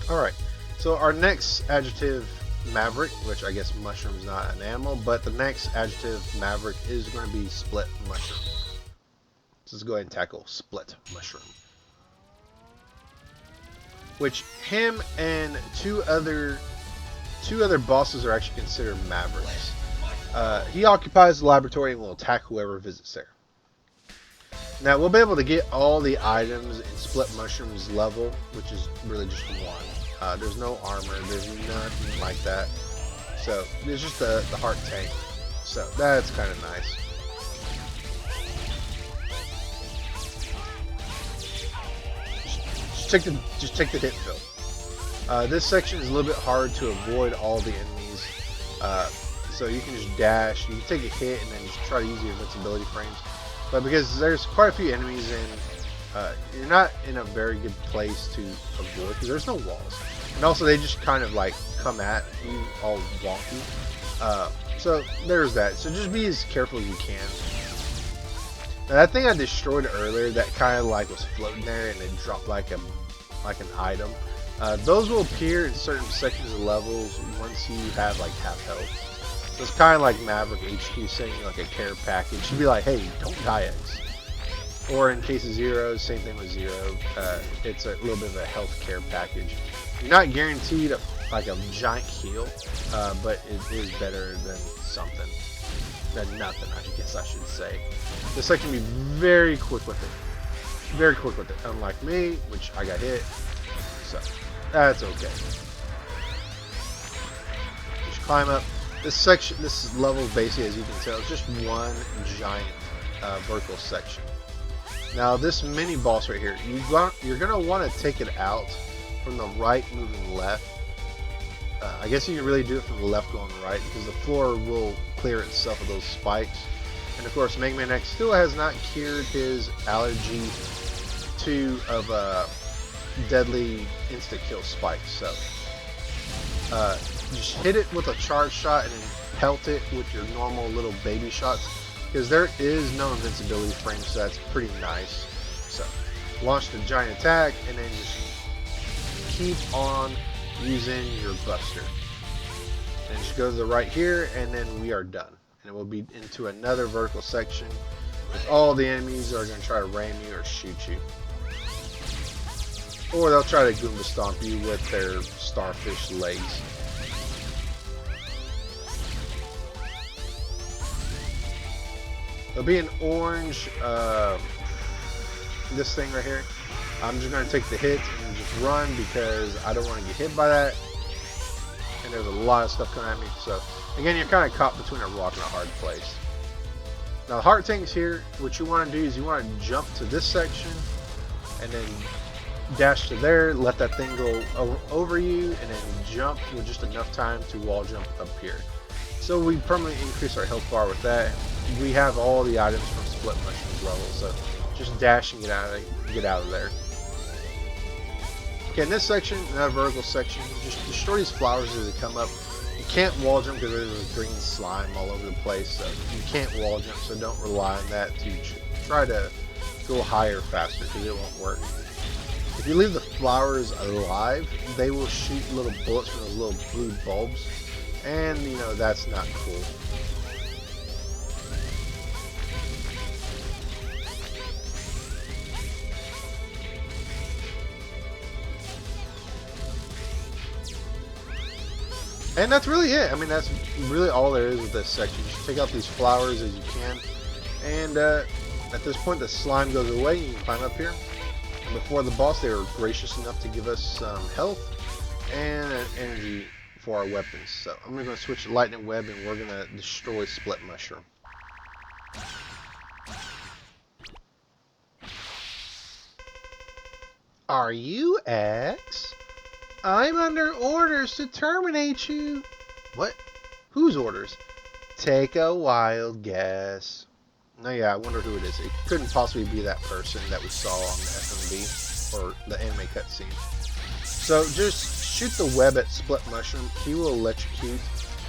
Alright, so our next adjective, Maverick, which I guess mushroom is not an animal, but the next adjective, Maverick, is going to be split mushroom. So let's go ahead and tackle split mushroom. Which him and two other bosses are actually considered Mavericks. He occupies the laboratory and will attack whoever visits there. Now we'll be able to get all the items in Split Mushroom's level, which is really just one. There's no armor, there's nothing like that. So there's just the heart tank. So that's kind of nice. Just take the hit fill. This section is a little bit hard to avoid all the enemies. So you can just dash, you can take a hit and then just try to use your invincibility frames. But because there's quite a few enemies and you're not in a very good place to avoid because there's no walls. And also they just kind of like come at you all wonky. So there's that. So just be as careful as you can. Now that thing I destroyed earlier that kind of like was floating there and it dropped like an item. Those will appear in certain sections of levels once you have like half health. So it's kind of like Maverick HQ sending like a care package. Should be like, hey, don't die X. Or in case of Zero, same thing with Zero. It's a little bit of a health care package. You're not guaranteed like a giant heal, but it is better than something. Than nothing, I guess I should say. This I can be very quick with it. Very quick with it. Unlike me, which I got hit. So, that's okay. Just climb up. This level basically, as you can tell, is just one giant vertical section. Now this mini boss right here, you're gonna want to take it out from the right moving left. I guess you can really do it from the left going right because the floor will clear itself of those spikes. And of course, Mega Man X still has not cured his allergy to deadly instant kill spikes. So just hit it with a charge shot and then pelt it with your normal little baby shots because there is no invincibility frame, so that's pretty nice. So launch the giant attack and then just keep on using your buster. And just go to the right here and then we are done. And we'll be into another vertical section with all the enemies that are going to try to ram you or shoot you. Or they'll try to Goomba stomp you with their starfish legs. There'll be an orange, this thing right here. I'm just going to take the hit and just run because I don't want to get hit by that. And there's a lot of stuff coming at me. So, again, you're kind of caught between a rock and a hard place. Now, the heart tanks here, what you want to do is you want to jump to this section and then dash to there, let that thing go over you, and then jump with just enough time to wall jump up here. So we permanently increase our health bar with that. We have all the items from Split Mushroom's level, so just dash and get out of there. Okay, in this section, another vertical section, just destroy these flowers as they come up. You can't wall jump because there's a green slime all over the place, so you can't wall jump, so don't rely on that to try to go higher faster because it won't work. If you leave the flowers alive, they will shoot little bullets from those little blue bulbs, and you know that's not cool. And that's really it. I mean, that's really all there is with this section. Just take out these flowers as you can. And at this point, the slime goes away. You can climb up here. And before the boss, they were gracious enough to give us some health and energy for our weapons. So I'm going to switch to Lightning Web, and we're going to destroy Split Mushroom. Are you X? I'm under orders to terminate you. What? Whose orders? Take a wild guess. No, yeah, I wonder who it is. It couldn't possibly be that person that we saw on the FMV or the anime cutscene. So just shoot the web at Split Mushroom. He will electrocute,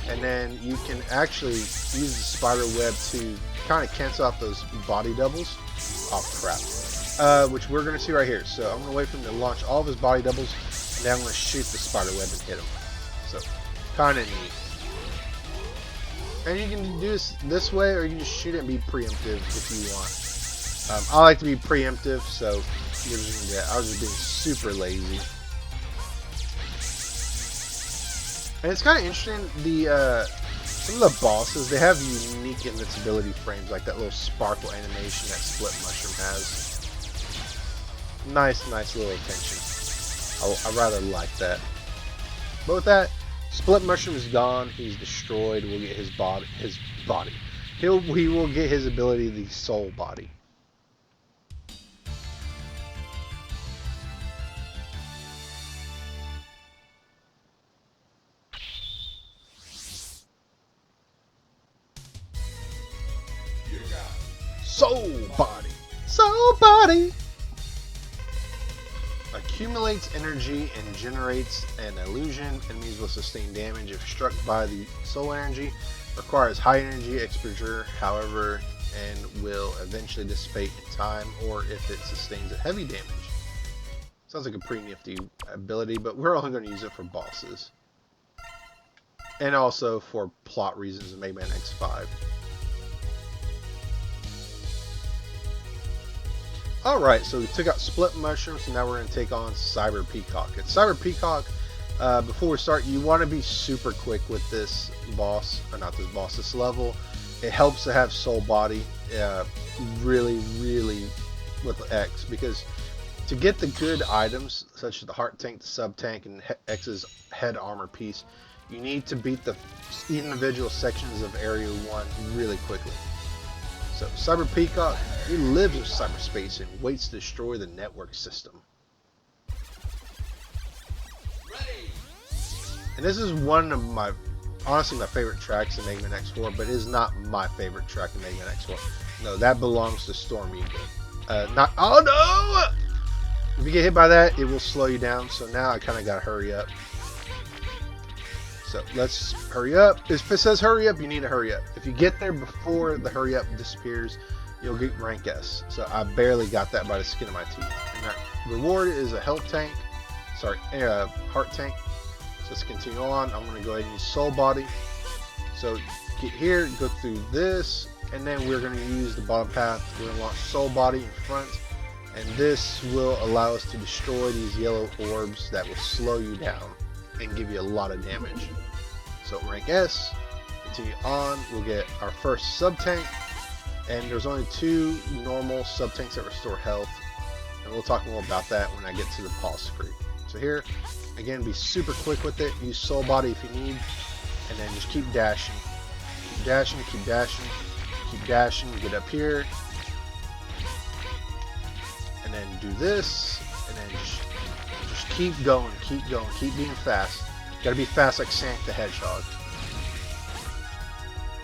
and then you can actually use the spider web to kind of cancel out those body doubles. Oh crap. Which we're going to see right here. So I'm going to wait for him to launch all of his body doubles. And Then I'm going to shoot the spider web and hit him. So, kind of neat. And you can do this way, or you can just shoot it and be preemptive if you want. I like to be preemptive, so I was just being super lazy. And it's kind of interesting, some of the bosses, they have unique invincibility frames, like that little sparkle animation that Split Mushroom has. Nice little attention. I rather like that. But with that, Split Mushroom is gone. He's destroyed. We'll get his body. He will get his ability, the Soul Body. Soul Body. Soul Body. Accumulates energy and generates an illusion. Enemies will sustain damage if struck by the soul energy. Requires high energy exposure, however, and will eventually dissipate in time, or if it sustains a heavy damage. Sounds like a pretty nifty ability, but we're only going to use it for bosses. And also for plot reasons in Mega Man X5. Alright, so we took out Split Mushroom, so now we're going to take on Cyber Peacock. And Cyber Peacock, before we start, you want to be super quick with this boss, or not this boss, this level. It helps to have Soul Body really with X, because to get the good items, such as the Heart Tank, the Sub Tank, and X's head armor piece, you need to beat the individual sections of Area 1 really quickly. So, Cyber Peacock, he lives in cyberspace and waits to destroy the network system. Ready. And this is one of my, honestly, my favorite tracks in Mega Man X4, but it is not my favorite track in Mega Man X4. No, that belongs to Storm Eagle. Oh no! If you get hit by that, it will slow you down, so now I kind of got to hurry up. So let's hurry up. If it says hurry up, you need to hurry up. If you get there before the hurry up disappears, you'll get rank S. So I barely got that by the skin of my teeth. And that reward is a health tank. Sorry, heart tank. So let's continue on. I'm going to go ahead and use Soul Body. So get here, go through this, and then we're going to use the bottom path. We're going to launch Soul Body in front. And this will allow us to destroy these yellow orbs that will slow you down and give you a lot of damage. So rank S, continue on, we'll get our first sub-tank, and there's only 2 normal sub-tanks that restore health, and we'll talk more about that when I get to the pause screen. So here, again, be super quick with it, use Soul Body if you need, and then just keep dashing. Keep dashing, keep dashing, keep dashing, get up here, and then do this, and then just keep going, keep being fast. Gotta be fast like Sonic the Hedgehog.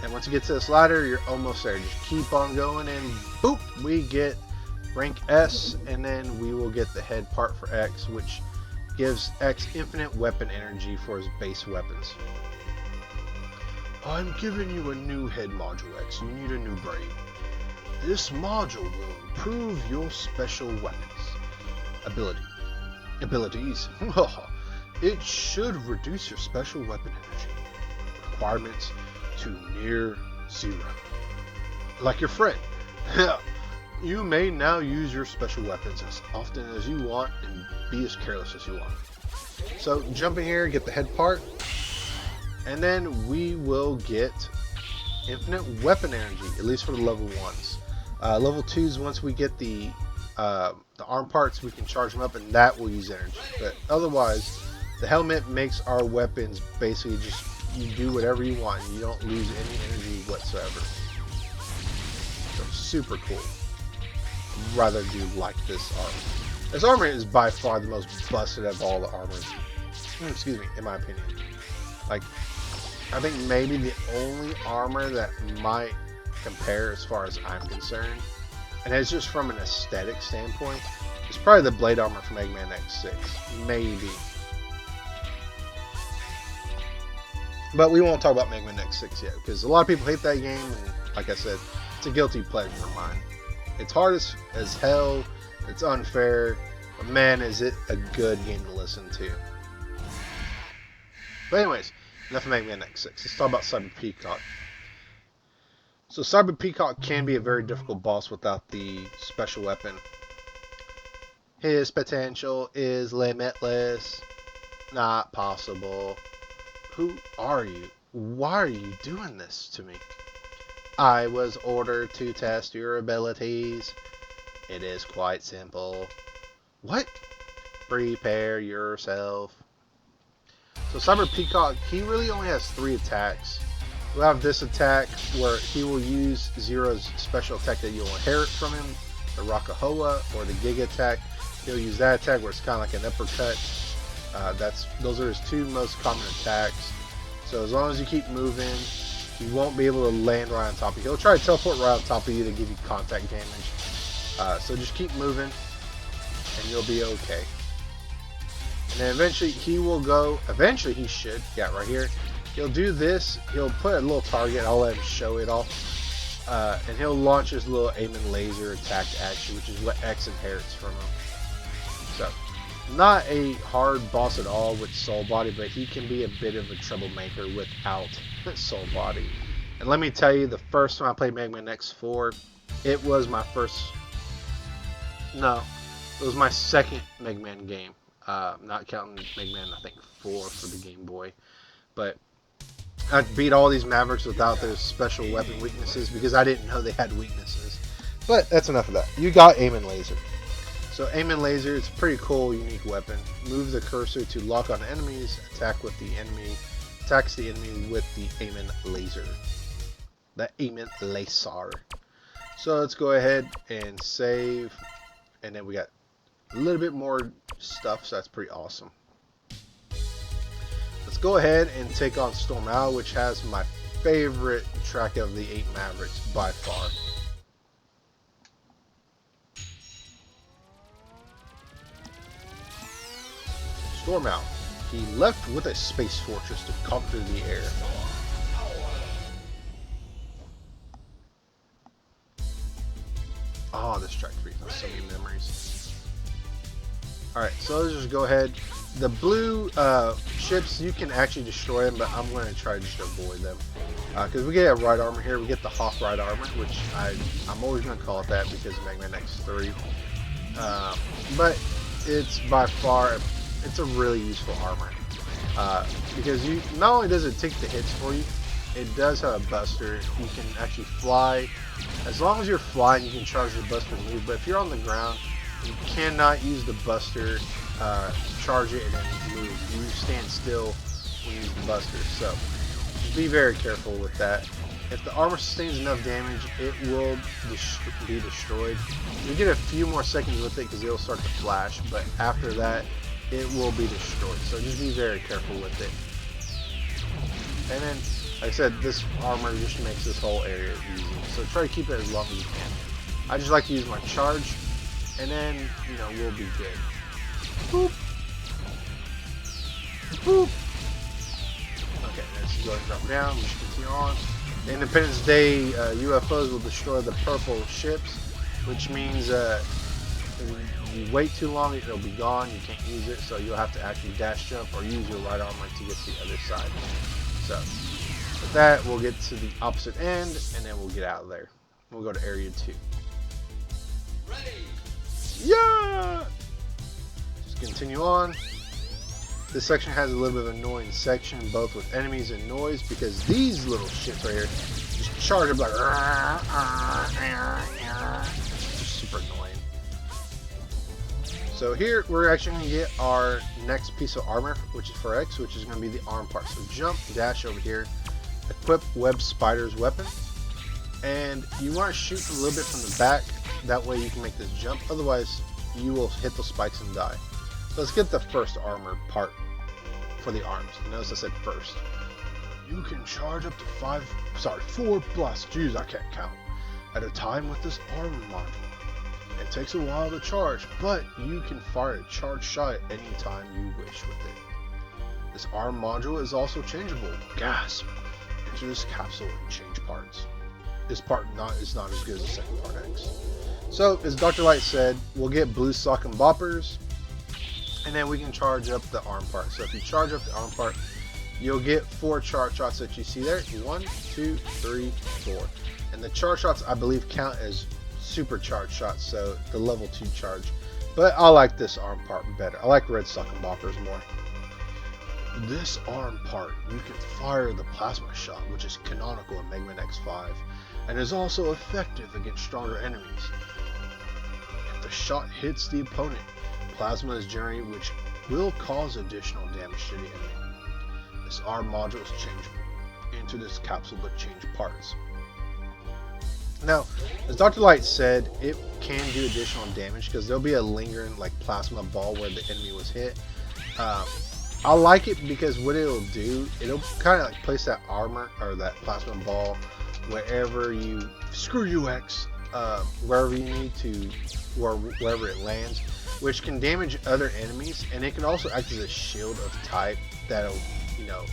And once you get to this ladder, you're almost there. Just keep on going, and boop, we get rank S, and then we will get the head part for X, which gives X infinite weapon energy for his base weapons. I'm giving you a new head module, X. You need a new brain. This module will improve your special weapons. Abilities. It should reduce your special weapon energy requirements to near 0. Like your friend. You may now use your special weapons as often as you want and be as careless as you want. So jump in here, get the head part, and then we will get infinite weapon energy, at least for the level 1s. Level 2s, once we get the arm parts, we can charge them up, and that will use energy. But otherwise, the helmet makes our weapons basically just, you do whatever you want, and you don't lose any energy whatsoever. So super cool. Rather do like this armor. This armor is by far the most busted of all the armors. Excuse me, in my opinion. Like, I think maybe the only armor that might compare as far as I'm concerned, and it's just from an aesthetic standpoint, it's probably the blade armor from Mega Man X6. Maybe. But we won't talk about Mega Man X6 yet, because a lot of people hate that game, and like I said, it's a guilty pleasure of mine. It's hard as hell, it's unfair, But man, is it a good game to listen to. But anyways, enough of Mega Man X6. Let's talk about Cyber Peacock. So Cyber Peacock can be a very difficult boss without the special weapon. His potential is limitless. Not possible. Who are you? Why are you doing this to me? I was ordered to test your abilities. It is quite simple. What? Prepare yourself. So Cyber Peacock, he really only has 3 attacks. We'll have this attack where he will use Zero's special attack that you'll inherit from him, the Rakahoa, or the Giga attack. He'll use that attack where it's kind of like an uppercut. Those are his 2 most common attacks. So as long as you keep moving, he won't be able to land right on top of you. He'll try to teleport right on top of you to give you contact damage. So just keep moving, and you'll be okay. And then eventually he will go. Eventually he should. Yeah, right here. He'll do this. He'll put a little target. I'll let him show it off. And he'll launch his little aim and laser attack action, which is what X inherits from him. So, not a hard boss at all with Soul Body, but he can be a bit of a troublemaker without Soul Body. And let me tell you, the first time I played Mega Man X4, it was my it was my second Mega Man game. Not counting Mega Man, I think 4 for the Game Boy. But I beat all these Mavericks without their special weapon weaknesses because I didn't know they had weaknesses. But that's enough of that. You got Aim and Laser. So Aim and Laser, it's a pretty cool, unique weapon. Move the cursor to lock on enemies. Attacks the enemy with the Aim and Laser. The Aim and Laser. So let's go ahead and save. And then we got a little bit more stuff, so that's pretty awesome. Let's go ahead and take on Storm Owl, which has my favorite track of the 8 Mavericks by far. Storm Owl. He left with a space fortress to conquer the air. Oh, this track brings me so many memories. Alright, so let's just go ahead. The blue ships, you can actually destroy them, but I'm going to try to just avoid them. Because we get a ride armor here. We get the Hawk ride armor, which I'm always going to call it that because of Mega Man X3. But it's by far, it's a really useful armor. Because you not only does it take the hits for you, it does have a buster. You can actually fly. As long as you're flying, you can charge the buster and move. But if you're on the ground, you cannot use the buster, charge it, and then move. You stand still when you use the buster. So just be very careful with that. If the armor sustains enough damage, it will be destroyed. You get a few more seconds with it because it'll start to flash, but after that, it will be destroyed. So just be very careful with it. And then, like I said, this armor just makes this whole area easy. So try to keep it as long as you can. I just like to use my charge, and then, you know, we'll be good. Boop. Boop. Okay, let's go and drop down. Just continue on. The Independence Day UFOs will destroy the purple ships, which means if you wait too long, it'll be gone. You can't use it, so you'll have to actually dash jump or use your right armor to get to the other side. So with that, we'll get to the opposite end, and then we'll get out of there. We'll go to Area 2. Ready. Yeah! Just continue on. This section has a little bit of an annoying section, both with enemies and noise, because these little shits right here just charge up like just super annoying. So here we're actually going to get our next piece of armor, which is for X, which is going to be the arm part. So jump, dash over here, equip Web Spider's weapon, and you want to shoot a little bit from the back. That way you can make this jump. Otherwise, you will hit the spikes and die. So let's get the first armor part for the arms. Notice I said first. You can charge up to 4 blasts. Jeez, I can't count. At a time with this armor module. It takes a while to charge, but you can fire a charge shot at any time you wish with it. This arm module is also changeable. Gasp! Enter this capsule and change parts. This part is not as good as the second part X. So, as Dr. Light said, we'll get Blue Sock and Boppers, And then we can charge up the arm part. So if you charge up the arm part, you'll get 4 charge shots that you see there. 1, 2, 3, 4. And the charge shots, I believe, count as supercharged shots, so the level 2 charge. But I like this arm part better. I like red suckenbalkers more. This arm part, you can fire the plasma shot, which is canonical in Mega Man X5, and is also effective against stronger enemies. If the shot hits the opponent, plasma is generated, which will cause additional damage to the enemy. This arm module is changeable into this capsule but change parts. Now, as Dr. Light said, it can do additional damage because there'll be a lingering like plasma ball where the enemy was hit. I like it because what it'll do, it'll kind of like place that armor or that plasma ball wherever you screw you X, wherever you need to, or wherever it lands, which can damage other enemies, and it can also act as a shield of type that'll, you know,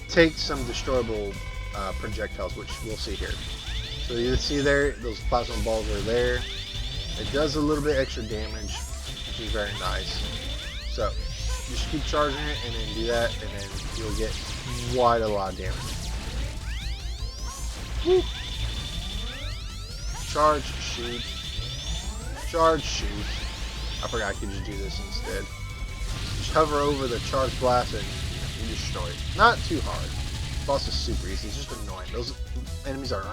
take some destroyable projectiles, which we'll see here. So you see there, those plasma balls are there. It does a little bit extra damage, which is very nice. So just keep charging it and then do that, and then you'll get quite a lot of damage. Woo. Charge, shoot. Charge, shoot. I forgot I could just do this instead. Just hover over the charge blast and you destroy it. Not too hard. Boss is super easy. It's just annoying. Those enemies are...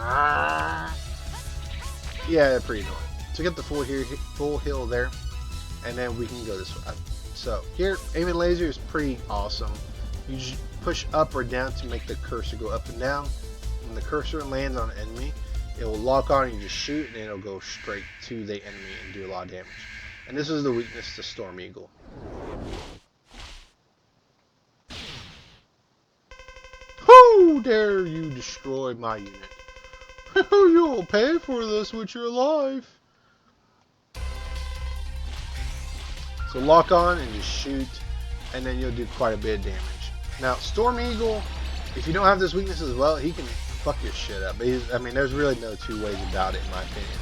yeah, they're pretty annoying. So get the full heal there, and then we can go this way. So here, aiming laser is pretty awesome. You just push up or down to make the cursor go up and down. When the cursor lands on an enemy, it will lock on and you just shoot, and it'll go straight to the enemy and do a lot of damage. And this is the weakness to Storm Eagle. How dare you destroy my unit? You'll pay for this with your life. So lock on and just shoot, and then you'll do quite a bit of damage. Now, Storm Eagle, if you don't have this weakness as well, he can fuck your shit up. I mean, there's really no two ways about it, in my opinion.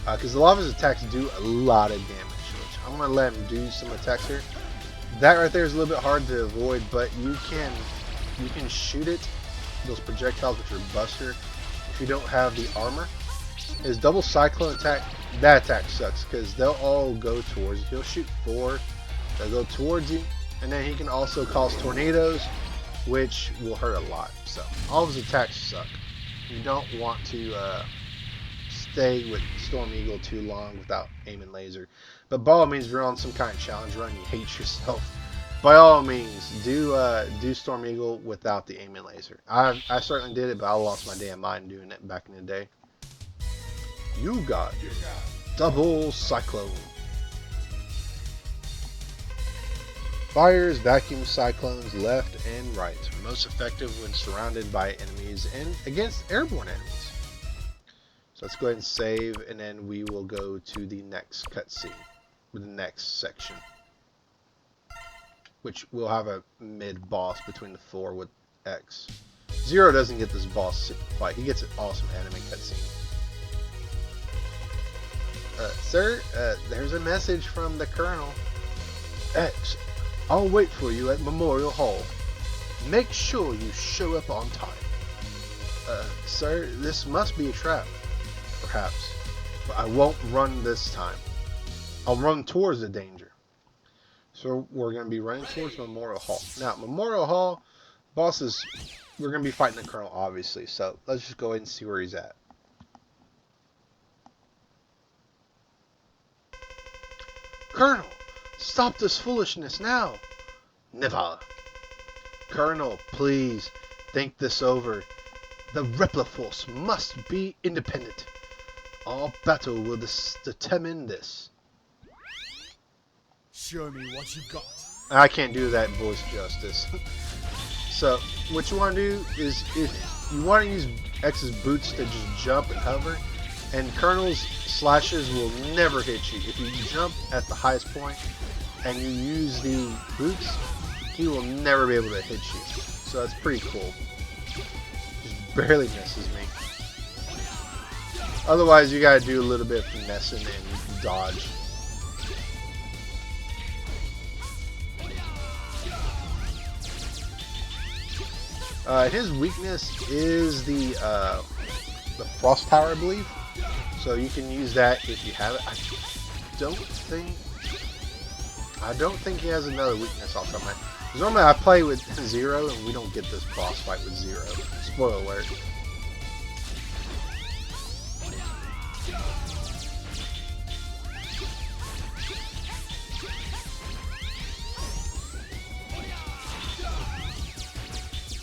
Because a lot of his attacks do a lot of damage. Which I'm going to let him do some attacks here. That right there is a little bit hard to avoid, but you can shoot it, those projectiles, which are Buster, if you don't have the armor. His double cyclone attack, that attack sucks because they'll all go towards you. He'll shoot 4, they'll go towards you, and then he can also cause tornadoes, which will hurt a lot. So all of his attacks suck. You don't want to stay with Storm Eagle too long without aiming laser. But by all means, if you're on some kind of challenge run, you hate yourself, by all means, do Storm Eagle without the aiming laser. I certainly did it, but I lost my damn mind doing it back in the day. You got double cyclone. Fires vacuum cyclones left and right. Most effective when surrounded by enemies and against airborne enemies. So let's go ahead and save, and then we will go to the next cutscene, the next section, which will have a mid-boss between the 4 with X. Zero doesn't get this boss fight. He gets an awesome anime cutscene. Sir, there's a message from the Colonel. X, I'll wait for you at Memorial Hall. Make sure you show up on time. Sir, this must be a trap. Perhaps. But I won't run this time. I'll run towards the danger. So we're going to be running towards Memorial Hall. Now, Memorial Hall, bosses, we're going to be fighting the Colonel, obviously. So let's just go ahead and see where he's at. Colonel, stop this foolishness now. Never. Colonel, please, think this over. The Repliforce must be independent. Our battle will determine this. Show me what you got. I can't do that voice justice. So, what you want to do is, if you want to use X's boots to just jump and hover, and Colonel's slashes will never hit you. If you jump at the highest point and you use the boots, he will never be able to hit you. So that's pretty cool. Just barely misses me. Otherwise, you gotta do a little bit of finessing and dodge. His weakness is the Frost Tower, I believe. So you can use that if you have it. I don't think he has another weakness off the top of my head. Because normally I play with Zero, and we don't get this boss fight with Zero. Spoiler alert.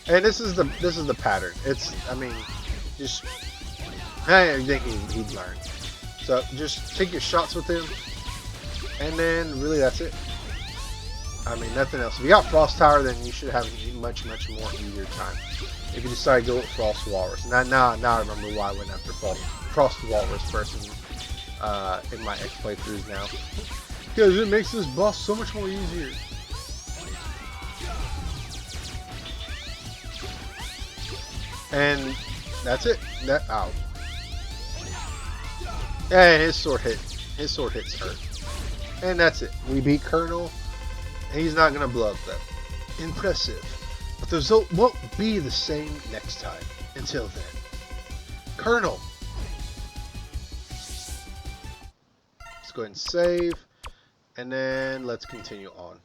And this is the pattern. I mean, just I think he'd learn. So just take your shots with him, and then really that's it. I mean, nothing else. If you got Frost Tower, then you should have a much more easier time. If you decide to go with Frost Walrus. Now I remember why I went after Frost Walrus first in my X playthroughs now. Because it makes this boss so much more easier. And that's it. Ow. And his sword hits hurt. And that's it. We beat Colonel. He's not gonna blow up though. Impressive. But the result won't be the same next time. Until then. Colonel. Let's go ahead and save. And then let's continue on.